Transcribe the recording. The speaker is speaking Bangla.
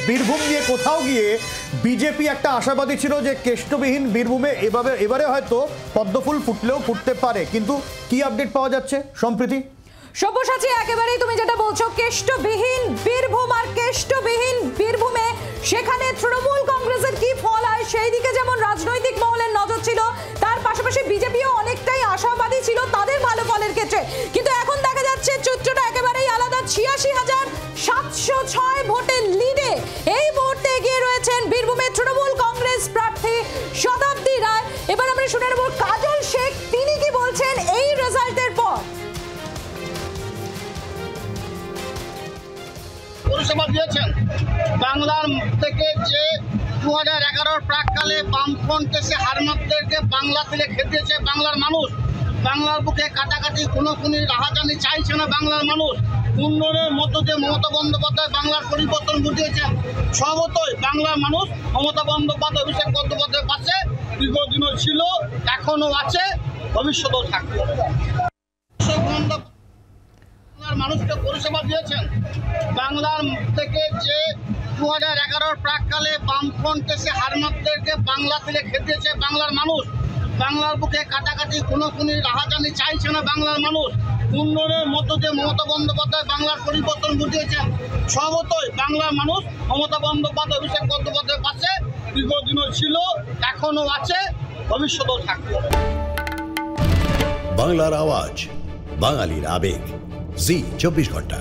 বীরভূম নিয়ে কোথাও গিয়ে বিজেপি একটা আশাবাদী ছিল যে কেষ্টবিহীন বীরভূমে এবারে হয়তো পদ্মফুল ফুটলেও ফুটতে পারে, কিন্তু কি আপডেট পাওয়া যাচ্ছে সম্প্রতি? সব্যসাচী, একেবারেই তুমি যেটা বলছো, কেষ্টবিহীন বীরভূম আর কেষ্টবিহীন বীরভূমে সেখানে তৃণমূল কংগ্রেসের কি ফল হয় সেই দিকে যেমন রাজনৈতিক মহলের নজর ছিল, তার পাশাপাশি বিজেপিও অনেকটাই আশাবাদী ছিল তাদের ভালো ফলের ক্ষেত্রে। কিন্তু এখন দেখা যাচ্ছে চিত্রটা একেবারেই আলাদা। ৮৬,৭০৬ ভোটের লিডে এই মুহূর্তে এগিয়ে রয়েছেন বীরভূমের তৃণমূল কংগ্রেস প্রার্থী শতাব্দী রায়। এবার আমরা শুনে নেব কাজল শেখ তিনি কি বলছেন এই রেজাল্টের পর। পরিষেবা দিয়েছেন বাংলার থেকে যে 2011 প্রাককালে বামফ্রন্ট এসে হারমাতদেরকে বাংলা থেকে খেতেছে বাংলার মানুষ। বাংলার বুকে কাটাকাটি খুনোখুনি রাহাজানি চাইছে না বাংলার মানুষ। উন্নয়নের মধ্য দিয়ে মমতা বন্দ্যোপাধ্যায় বাংলার পরিবর্তন ঘটিয়েছেন। স্বভাবতই বাংলার মানুষ মমতা বন্দ্যোপাধ্যায়, অভিষেক বন্দ্যোপাধ্যায়ের পাশে দীর্ঘদিনও ছিল, এখনও আছে, ভবিষ্যতেও থাকবে। মানুষকে পরিষেবা দিয়েছেন বাংলার থেকে যে 2011 প্রাককালে বামফ্রন্ট এসে হারমাতদেরকে বাংলা থেকে খেতেছে বাংলার মানুষ। বাংলার বুকে কাটাকাটি খুনোখুনি রাহাজানি চাইছে না বাংলার মানুষ। উন্নয়নের মধ্য দিয়ে মমতা বন্দ্যোপাধ্যায় বাংলার পরিবর্তন ঘটিয়েছেন। স্বভাবতই বাংলার মানুষ মমতা বন্দ্যোপাধ্যায়, অভিষেক বন্দ্যোপাধ্যায়ের পাশে দীর্ঘদিনও ছিল, এখনও আছে, ভবিষ্যতেও থাকবে। বাংলার আওয়াজ, বাঙালির আবেগ, জি 24 ঘন্টা।